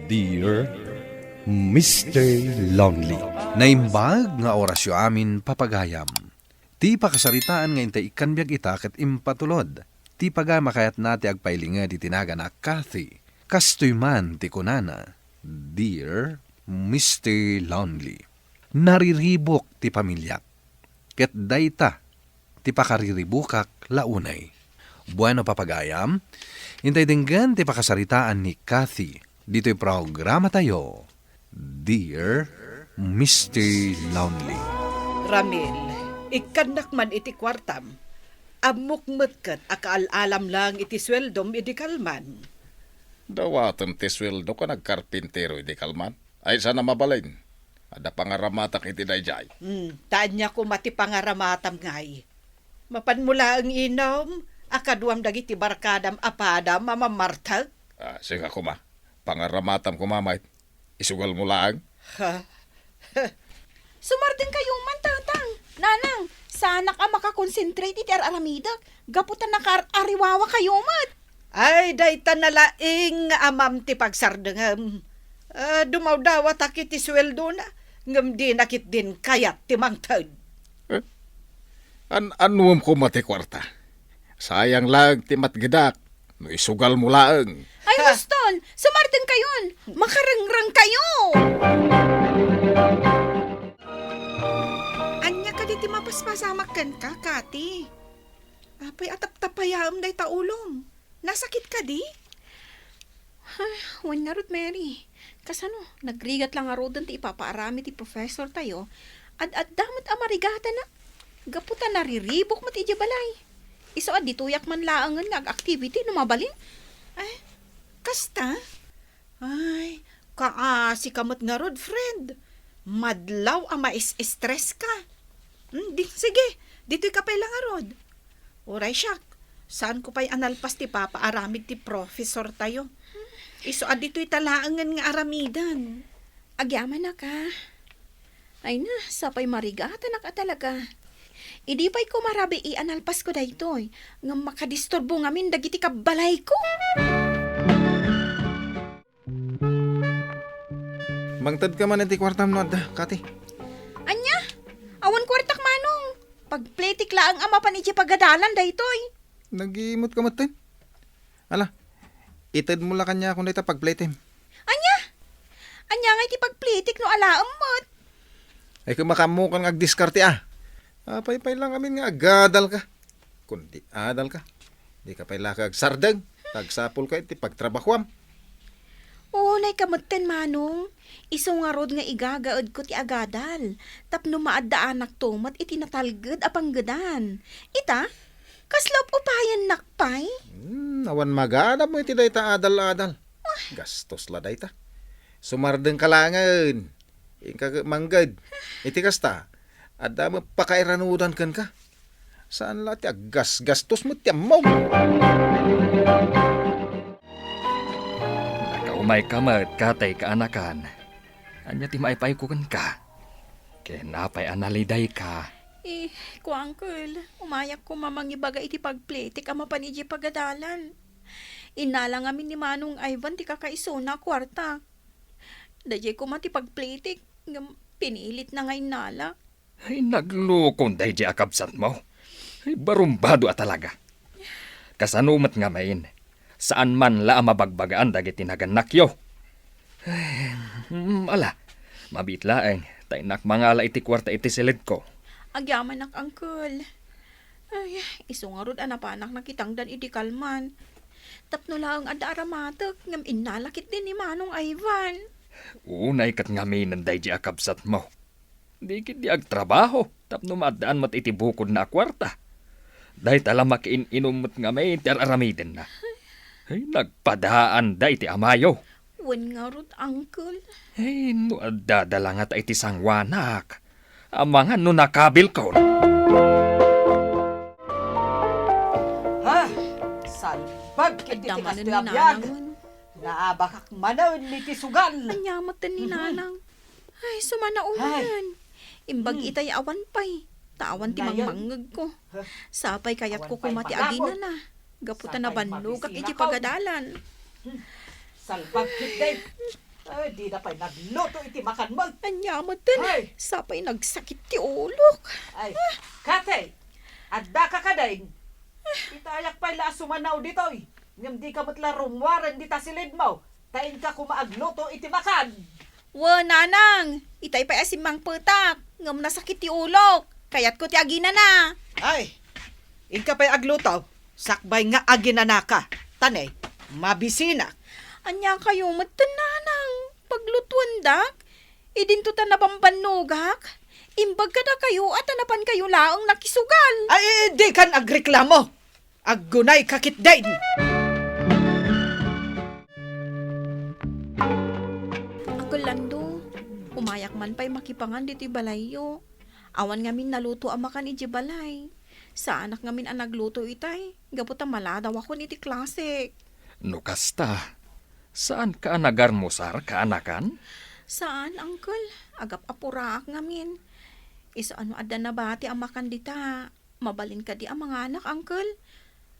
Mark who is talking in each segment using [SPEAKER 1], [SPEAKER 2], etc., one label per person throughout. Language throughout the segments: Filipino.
[SPEAKER 1] Dear Mr. Lonely, naimbag nga orasyo amin papagayam. Ti pakasaritaan nga intay ikanbyag ita ket impatulod. Ti pagama kayat nati agpailinga di tinaga na Kathy. Kastoy man ti kunana, Dear Mr. Lonely, nariribok ti pamilyak. Ket dayta ti pakariribukak launay. Bueno papagayam, intay dinggan ti pakasaritaan ni Kathy. Dito'y programa tayo, Dear Mr. Lonely.
[SPEAKER 2] Ramil, ikanak man iti kwartam. Amok metket akaalam lang iti sweldom iti kalman.
[SPEAKER 3] Dawaton ti sweldo ka nagkarpintero iti kalman. Ay sana mabalin. Ada pangaramatak iti dayjay.
[SPEAKER 2] Taan niya ko mati pangaramatam ngay. Mapanmula ang inom, akaduam dagiti barkadam apadam mamamartag.
[SPEAKER 3] Sige ko ma. Pangaramatam ko mamait. Isugal mo lang.
[SPEAKER 4] Sumardin kayo man, tatang. Nanang, sana ka makakonsentrate iti aramidak. Gaputan na ariwawa kayo mat.
[SPEAKER 2] Ay, dayta nalaing amam ti pagsardengam. Dumaw-dawa takit ti sweldo na. Ngam di nakit din kayat ti mangtad.
[SPEAKER 3] Anuam ko mati kwarta. Sayang lang ti matgidak. No isugal mo lang.
[SPEAKER 4] Ay, Huston, sumardin kayon. Makarangrang kayo.
[SPEAKER 5] Anya ka di ti mapaspasamakan ka, Kati. Apay atap-tapayam day taulong. Nasakit ka di?
[SPEAKER 4] Wan na Ruth Mary. Kasano, nagrigat lang nga rodan ti ipapaarami ti professor tayo. At damat amarigata na. Gaputan nariribok mo ti balay. Iso dituyak man laangan nga activity numabalin.
[SPEAKER 5] Ay, kasta? Ay, kaasi kamot nga rod, friend. Madlaw ang mais-stress ka. Sige, dito'y kapay lang nga rod. Uray siyak, saan ko pa'y analpas ti papa aramid ti professor tayo? Iso dito'y talaangan nga aramidan.
[SPEAKER 4] Agyaman na ka. Ay na, sapay marigata na ka talaga. Idi pa'y kumarabi analpas ko daytoy. Nga makadisturbo ngamin dagiti kabalay ko.
[SPEAKER 3] Mangtad ka man iti kwartam no adda, Kati.
[SPEAKER 4] Anya, awan kwartak manong. Pagpletik laang ama pa ni pagadalan daytoy.
[SPEAKER 3] Nag-iimot ka matin. Ala, itad mo la kanya kung dayta pagpletim.
[SPEAKER 4] Anya nga iti pagpletik no alaam mo't.
[SPEAKER 3] Ay kumakamu kang agdiskarte Pay lang amin nga agadal ka. Kundi adal ka. Di ka pay lakag sardag. Tagsapol ka iti pagtrabahuam.
[SPEAKER 4] Unay kamutten manong. Iso nga rod nga igagaod ko ti agadal. Tapno maadda anak tumat iti natalged apanggedan. Ita, kaslop upayan nakpay.
[SPEAKER 3] Awan magana mo iti dayta adal-adal. Gastos la dayta. Sumardeng kalangan. Ingka manggad. Iti kasta. Ada mo pakairanudan kan ka. Saan la ti gastos mo ti amaw.
[SPEAKER 6] Nakaumay ka mat katay kaanakan. Anya ti maipay ko kan ka. Kenapay analiday ka.
[SPEAKER 4] Ko uncle, umayak ko mamangibaga iti pagpletik ama pa ni pagadalan. Inalang amin ni Manong Ivan ti kakaiso na kwarta. Dajay ko mati pagpletik, pinilit na ngay nala.
[SPEAKER 6] Ay naglukon day di akabsat mo. Ay barumbado talaga. Kasanumat nga main. Saan man la mabagbagaan dagiti naganakyo. Ay, ala, mabitlaeng. Tainak mangala iti kwarta iti silid ko.
[SPEAKER 4] Agyaman nak uncle. Ay, iso nga rod anapanak nakitangdan iti kalman. Tapno lang ada aramatek ngam inalakit din ni Manong Ivan.
[SPEAKER 6] Unay kat ngamin day di akabsat mo. Di kiti agtrabaho, tapno maadaan mat iti bukod na kwarta. Dahil tala makiin-inumot nga may teraramiden na. Ay, nagpadaan da iti amayo.
[SPEAKER 4] Wan nga rod, uncle.
[SPEAKER 6] Ay, no adadala nga ta iti sangwanak. Amangan no nakabil ko.
[SPEAKER 2] Salbag kiti
[SPEAKER 4] Daman
[SPEAKER 2] tikas
[SPEAKER 4] ni
[SPEAKER 2] ti abiyag.
[SPEAKER 4] Nanang.
[SPEAKER 2] Naabakak manaw ni ti sugal.
[SPEAKER 4] Anyamat ni Nanang. Ay, sumana uman. Imbag itay awan pay. Tawan ti
[SPEAKER 2] Dayan.
[SPEAKER 4] mangmangag ko. Sapay kayat ko
[SPEAKER 2] Awan pa'y
[SPEAKER 4] kumati
[SPEAKER 2] palabot.
[SPEAKER 4] agina na. Gaputan na
[SPEAKER 2] Sapay
[SPEAKER 4] banlog at
[SPEAKER 2] mabisina
[SPEAKER 4] iti
[SPEAKER 2] ka.
[SPEAKER 4] pagadalan.
[SPEAKER 2] Salbag kiti. Ay, di na pa'y nagluto iti makan mo.
[SPEAKER 4] Anyamatan,
[SPEAKER 2] Ay!
[SPEAKER 4] sapay nagsakit ti ulok.
[SPEAKER 2] Ay, Kate, adda ka ka din. Itayak pa'y la sumanaw ditoy. Ngam di ka matla rumwaran di ta silid mo. Tain ka kumaagluto iti makan.
[SPEAKER 4] Wa, nanang, itay pa asim mang petak. Ngam nasakit ti ulok. Kayat ko ti agina na.
[SPEAKER 2] Ay, inka pa'y agluto. Sakbay nga aginanaka. Tanay, mabisina.
[SPEAKER 4] Anya kayo matan, nanang. Paglutuan dak. Idinto ta na pambanugak. Imbag ka na kayo at anapan kayo laang nakisugal.
[SPEAKER 2] Ay, di kan agreklamo. Aggunay kakit din.
[SPEAKER 4] Ako lando, umayak man pa'y makipangan dito'y balayo. Awan ngamin naluto ang makan iti balay. Sa anak ngamin ang nagluto itay. Gapot ang maladaw ako niti klase.
[SPEAKER 6] No kasta, saan ka nagar mo sar kaanakan?
[SPEAKER 4] Saan, uncle? Agap apuraak ngamin. Iso ano ada na bati ang makan dita. Mabalin ka di ang mga anak, uncle.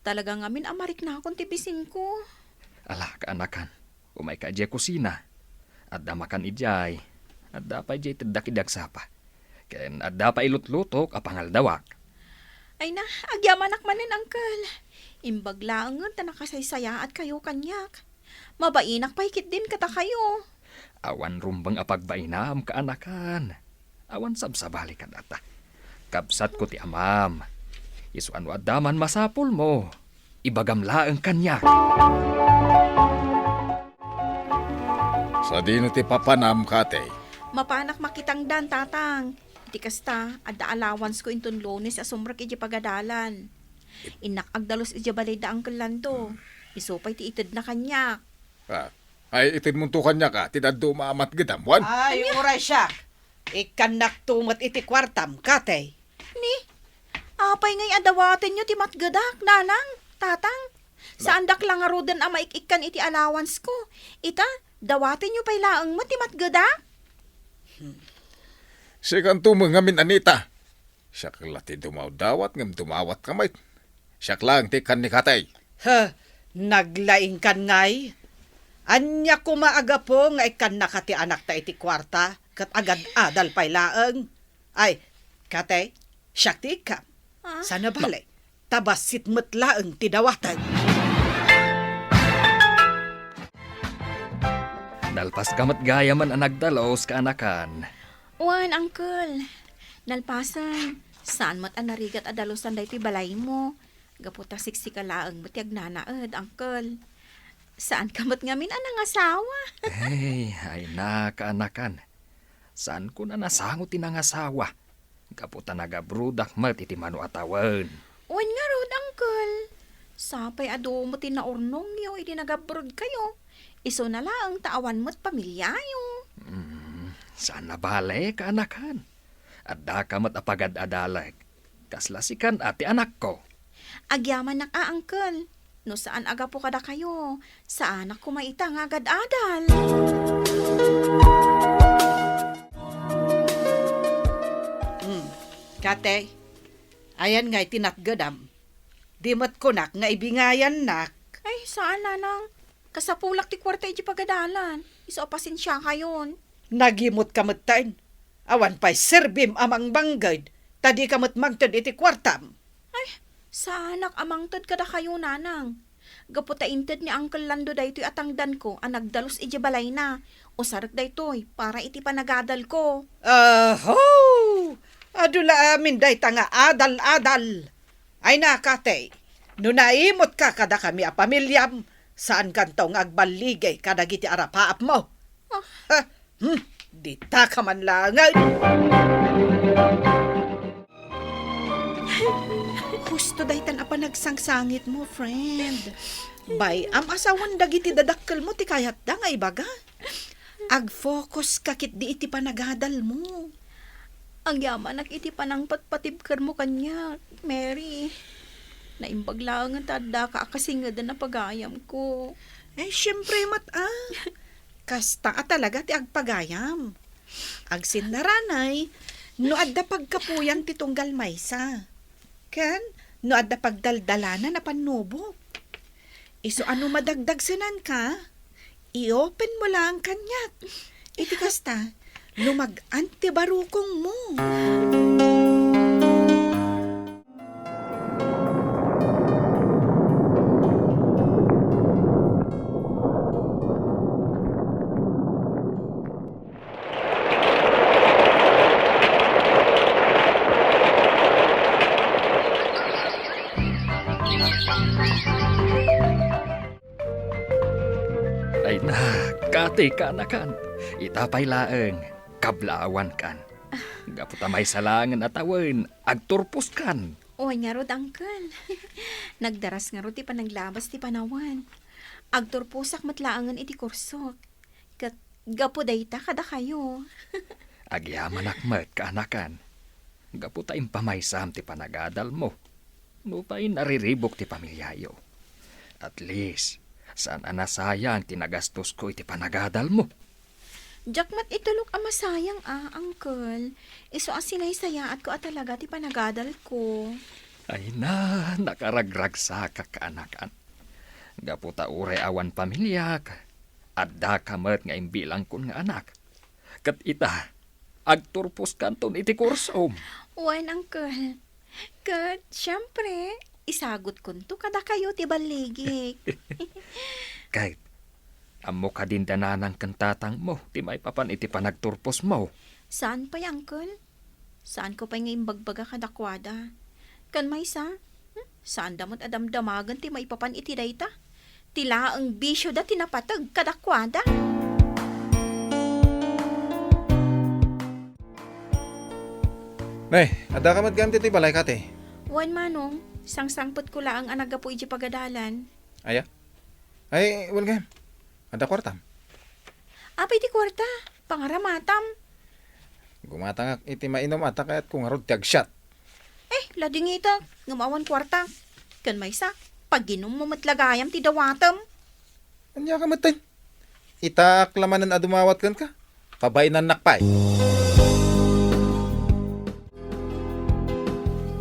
[SPEAKER 4] Talaga ngamin amarik na akong tipisin ko.
[SPEAKER 6] Ala, kaanakan, umay ka dya kusina. At makan ijay. At dapay dya itadakidag sapa. Ken at dapay ilutlutok apangal dawak.
[SPEAKER 4] Ay na, agyamanak manin, uncle. Imbag laangan ta nakasaysaya at kayo kanyak. Mabainak paikit din kata kayo.
[SPEAKER 6] Awan rumbang apagbainam kaanakan. Awan sabsabali ka data. Kabsat ko ti amam. Isuan wa daman masapul mo. Ibagamla ang kanya.
[SPEAKER 3] Sa dino ti papanam, Kate.
[SPEAKER 4] Mapanak makitang dan, tatang. Di kasta, adda allowance ko inton Lunes a sumrak iji pagadalan. Inak agdalos iji balay da ang kalando. Isupay ti itid na kanya.
[SPEAKER 3] Ay, itin mo kanya ka, tidad dumaamat gidamwan.
[SPEAKER 2] Ay, uray siya. Ikan naktumat iti kwartam, Kate.
[SPEAKER 4] Ni, apay ngay adawatin nyo ti matgadak, nanang, tatang. Saan dak lang arudan ang maikikan iti allowance ko. Ita, dawatin nyo pa'y laang mo ti matgadak.
[SPEAKER 3] Sikan tumangamin anita. Siyak lati dumawdawat ngam dumawat kamay. Siyak lang ti kan ni Katay.
[SPEAKER 2] Ha, naglaing kan ngay. Anya kumaaga po nga ikan nakati anak ta iti kwarta kat agad adal pay laeng. Ay, Kate, siyak ti ikam.
[SPEAKER 4] Ah?
[SPEAKER 2] Sana bale, tabasit met laeng ti dawatan.
[SPEAKER 6] Nalpas kamat gaya man ang nagdalos kaanakan.
[SPEAKER 4] Wan, uncle. Nalpasan, saan mo't anarigat adalusan dahi ti balay mo? Gaputa siksika laang mo't yagnanaad, uncle. Saan kamot ngamin anang asawa?
[SPEAKER 6] Hey, ay na kaanakan. Saan ko na nasangot tinangasawa? Kaputa nagabrudak mat iti mano atawan.
[SPEAKER 4] Wan nga rod, uncle. Sapay ado mo tinaurnong yo, iti nagabrod kayo. Iso na lang taawan mo't pamilyayo.
[SPEAKER 6] Saan na bale kaanakan? At da kamat apagad adalag. Kaslasikan ati anak ko.
[SPEAKER 4] Agyaman na ka, uncle. No saan aga po kada kayo? Saan ako maita nga agad adal?
[SPEAKER 2] Kate, ayan nga'y tinatgadam. Di mat kunak nga ibingayan nak.
[SPEAKER 4] Ay, saan nanang? Kasapulak ti kwarta iti pagadalan. Iso pasensya kayon.
[SPEAKER 2] Nagimot kamutain. Awan pa'y serbim amang banggad. Tadi kamut magtod iti kwartam.
[SPEAKER 4] Ay, saanak amang tod kada kayo nanang. Gaputa inted ni Uncle Lando daytoy atangdan ko ang nagdalos iti balay na. O sarak daytoy para iti panagadal ko.
[SPEAKER 2] Aho! Adula amin day tanga adal-adal. Ay na, Kate. No naimot ka kada kami a pamilyam, saan kantong agbaligay kadagiti arapaap mo? Ha? Di ta ka man langan.
[SPEAKER 5] Gusto daytan apa nagsangsangit mo, friend. Bay, am asawan dagiti dadakkel mo ti kayat da nga ibaga. Ag-focus kakit di iti panagadal mo.
[SPEAKER 4] Ang yaman iti panang patpatibkar mo kanya, Mary. Naimbag lang ang tada ka kasingad na pagayam ko.
[SPEAKER 5] Eh, syempre Kasta ka talaga ti agpagayam. Agsin naranay, no adda pagkapuyan ti tunggal maysa. Ken, no adda pagdaldalana na panubo. Iso ano madagdag sinan ka? I-open mo lang kanyak. Iti kasta, lumag-ante barukong mo.
[SPEAKER 6] Ay na, kati ka na kan. Itapay laeng, kablaawan kan. Gaputamay salangan at awan, agturpos kan.
[SPEAKER 4] Uy nga rod, Uncle. Nagdaras nga rod, ti panaglabas ti panawan. Agturpusak matlaangan iti kursok. Kat gapo dayta kada kayo.
[SPEAKER 6] Agyaman akmat kaanakan. Gaputay pamaysam ti panagadal mo. Nupay nariribok ti pamilyayo. At least, saan anasayang tinagastos ko iti panagadal mo?
[SPEAKER 4] Jakmat itulok ang masayang Uncle. Iso ang sinaysaya at ko at talaga ti panagadal ko.
[SPEAKER 6] Ay na, nakaragrag sa kakaanakan. Gaputa ure awan pamilyak. Adda kamat nga imbilang kun nga anak. Kat ita, agturpos kanton iti kursom.
[SPEAKER 4] Uwan, Uncle. Kat, syempre, isagot kun to kada kayo ti baligik.
[SPEAKER 6] Kahit, amo ka din dananang kantatang mo, ti may papan iti panagturpos mo.
[SPEAKER 4] Saan pa, Uncle? Saan ko pa nga imbagbaga kadakwada? Kan may sa? Saan damot adamdamagan ti may papan iti dayta? Tila ang bisyo da tinapatag kadakwada?
[SPEAKER 3] Nay, ada ka matgamit iti balay kate.
[SPEAKER 4] Wan manong, sangsangpot ko lang ang anagapo iti pagadalan.
[SPEAKER 3] Aya? Ay, wal gam. Ada kwartam.
[SPEAKER 4] Apay ti kwarta, pangaramatam.
[SPEAKER 3] Gumatangak iti mainom ata kayat kung harod tiag shot.
[SPEAKER 4] Lading ita, ngamawan kwarta. Kan may sa, pag ginom mo matlagayam ti dawatam.
[SPEAKER 3] Anya ka matay. Itak lamanan adumawat kan ka. Pabainan nakpay.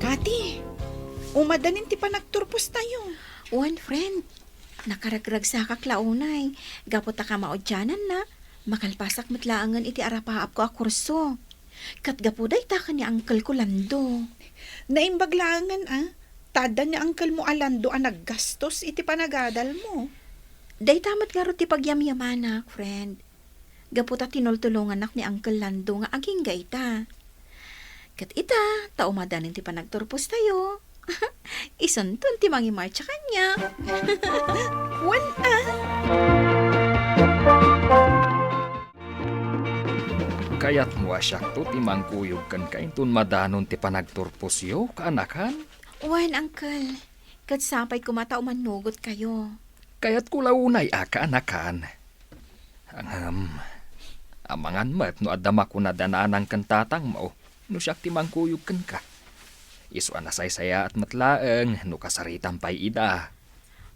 [SPEAKER 5] Kati, umadanin ti panagturpos tayo.
[SPEAKER 4] One friend, nakaragrag sa kaklaunay. Gapot ka maodyanan na, makalpasak matlaangan iti arapaap ko a kurso. Kat gapuday ta ka ni Uncle ko Lando.
[SPEAKER 5] Naimbaglangan tada ni Uncle mo Alando ang naggastos iti panagadal mo.
[SPEAKER 4] Day tamat nga ro ti pagyamyamanak, friend. Gaputa tinultulungan nak ni Uncle Lando nga aging gaita. Kat ita, taumadanin ti panagturpos tayo. Isuntun ti mangimarcha kanya.
[SPEAKER 5] Wala.
[SPEAKER 6] Kayat mo asyak to ti mangkuyog kan kaintun madanon ti panagturpos yo, kaanakan.
[SPEAKER 4] Wan, Uncle. Kat sapay kumata umanugot kayo.
[SPEAKER 6] Kaya't kulaunay kaanakan. Amangan mat no adama ko na dananang kantatang mo, no siyak ti mangkuyog kan ka. Iso anasay-saya at matlaeng, no kasaritan pa'y ida.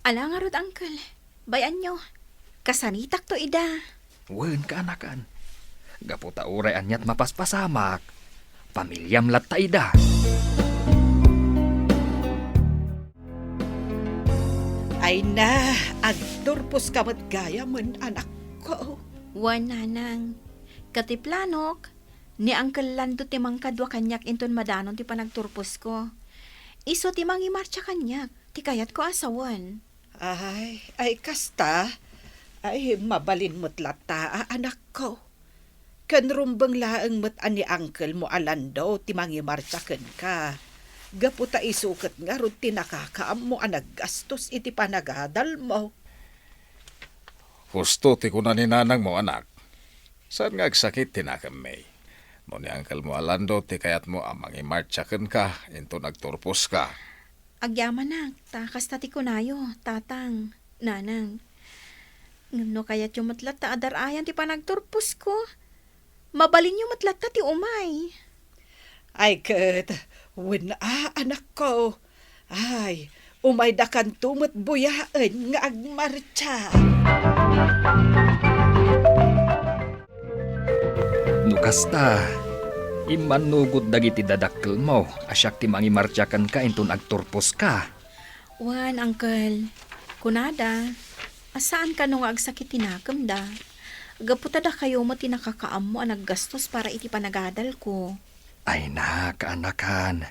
[SPEAKER 4] Ala nga rod, Uncle. Bayan nyo. Kasanitak to ida.
[SPEAKER 6] Wen kaanakan. Gaputa uray anyat mapaspasamak. Pamilyam latta ida.
[SPEAKER 2] Ay na, agturpos ka matgaya man anak ko.
[SPEAKER 4] Wan, nanang. Katiplanok, ni Uncle Lando ti mangkadwa kanyak inton madanon ti panagturpos ko. Iso ti mangimarcha kanyak, ti kayat ko asawan.
[SPEAKER 2] Ay kasta. Ay, mabalin mo't lata, anak ko. Kanrumbang laang mo't ani Uncle mo Alando, ti mangimarcha ken ka. Gaputa isukat nga ron ti nakakaam mo ang naggastos iti panagadal mo.
[SPEAKER 3] Husto ti kuna ni nanang mo anak. Saan nga agsakit tinakam may. No ni Uncle mo Alando ti kayat mo amang imartsaken ka into nagturpos ka.
[SPEAKER 4] Agyaman na, takas tati kunayo, tatang, nanang. Ngano kayat yung matlat ta adarayan ti panagturpos ko? Mabalin yung matlat ta ti umay.
[SPEAKER 2] Ay, kat, anak ko. Ay, umay da kan tumot buyaan nga agmarcha.
[SPEAKER 6] Nukasta, imanugod dagiti dadakkel mo, asyak ti mangimartyakan ka inton agturpos ka.
[SPEAKER 4] Wan, Uncle. Kunada, Asaan ka nung agsakit tinakam da? Gaputada kayo mo tinakakaam mo ang naggastos para iti panagadal ko.
[SPEAKER 6] Ay na, kaanakan.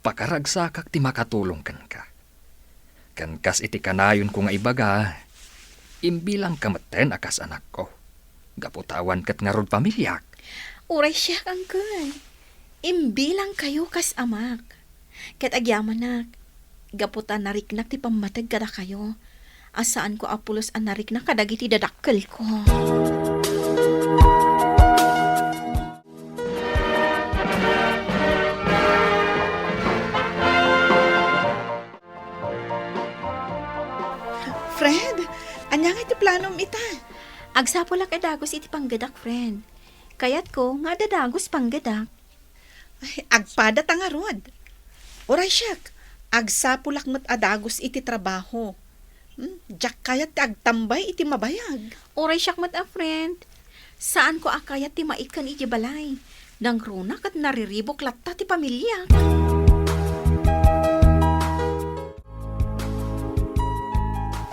[SPEAKER 6] Pakaragsakak ti makatulong kan ka. Kan kas iti kanayon ko nga ibaga, imbilang kamaten akas anak ko. Gaputawan kat nga rod pamilyak.
[SPEAKER 4] Uray siya, Uncle. Imbilang kayo kas amak. Ket agyaman nak. Gaputan nariknak ti pamatag kada kayo. Asaan ko apulos ang nariknak kadagiti dadakkel ko.
[SPEAKER 5] Fred, anya nga iti planom ita?
[SPEAKER 4] Agsapulak adagos iti panggadak, friend. Kayat ko nga dadagos panggadak.
[SPEAKER 5] Ay, agpada ta nga rod. Oray siyak, agsapulak met adagos iti trabaho. Diyak kayat ti agtambay iti mabayag.
[SPEAKER 4] Oray siyak mat a friend. Saan ko akayat ti maikan iti balay? Nang runak at nariribok latta ti pamilya.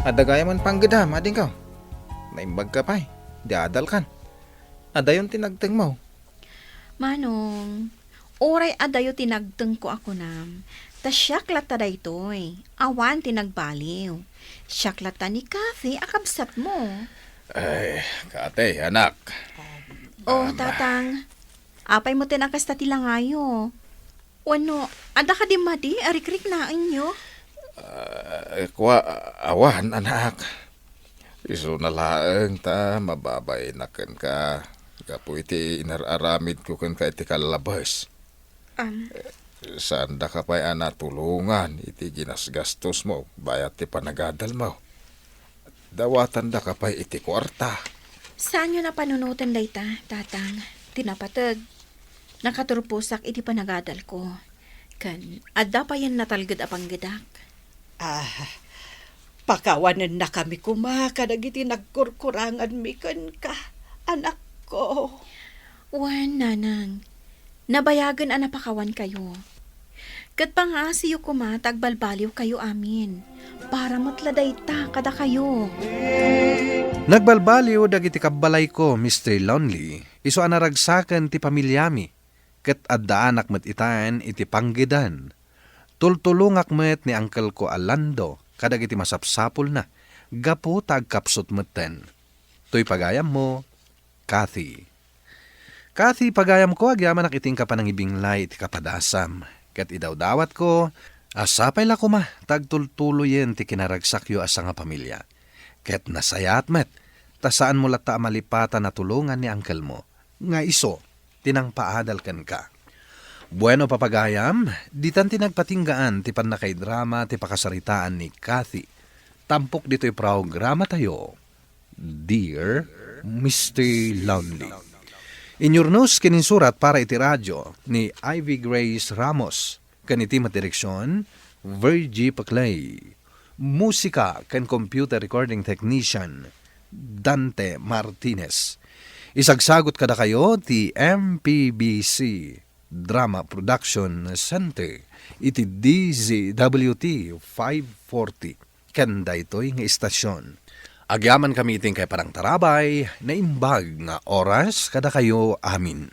[SPEAKER 3] Adagaya man panggedam, ading ka. Naimbag ka pa eh. Diadal kan. Adayon tinagteng mo.
[SPEAKER 4] Manong, oray adayo tinagteng ko ako nam. Ta siyaklat ta daytoy. Awan tinagbaliw. Siyaklat ta ni Kathy akabsat mo.
[SPEAKER 3] Ay, kate, anak.
[SPEAKER 4] Oh, tatang. Apay mo tinakas ta tilangayo. Wano, ada ka di madi, arikrik na inyo.
[SPEAKER 3] Kwa, awan, anak. Iso na laeng ta, mababay na ken ka. Kapo iti inararamid ko ken ka iti kalabas. Saan da ka pa'y tulungan iti ginasgastos mo, bayat ti panagadal mo. Dawatan da ka pa'y iti kwarta.
[SPEAKER 4] Saan nyo na panunutan dayta, tatang? Tinapatag. Nakaturpusak iti panagadal ko. Kan, adda pa yan natalgad apang gadak.
[SPEAKER 2] Pakawanan na kami kumakadagiti nagkurkurangan mikan ka, anak ko.
[SPEAKER 4] Wan, nanang. Nabayagan ang napakawan kayo. Kat pa nga siyo kuma, tagbalbaliw kayo amin. Para matladay ta, kada kayo.
[SPEAKER 1] Nagbalbaliw dagiti kabalay ko, Mr. Lonely, iso anaragsakan ti pamilyami, ket adda anak met itan iti panggidan. Tultulungak met ni Uncle ko Alando, kadagiti masapsapul na, gapo tagkapsot meten. To'y pagayam mo, Kathy. Kathy, pagayam ko, agyaman nakiting ka pa ng ibinglay iti kapadasam. Ket idawdawat ko, asapay la kuma, tagtultuloyen ti kinaragsakyo asa nga pamilya. Ket nasayat met, tasaan mo lata malipatan na tulungan ni Uncle mo. Nga iso, tinang paadal ken ka. Bueno papagayam, ditan tinagpatinggaan ti panakay drama ti pakasaritaan ni Kathy. Tampok dito'y programa tayo, Dear Mr. Lonely. Inyurnos kininsurat para iti radyo ni Ivy Grace Ramos, kaniti matireksyon, Virgie Paclay. Musika kan computer recording technician, Dante Martinez. Isagsagot kada kayo ti MPBC Drama Production Center iti DZWT 540 kanda ito'y nga istasyon. Agyaman kami iting kay parang tarabay na imbag nga oras kada kayo amin.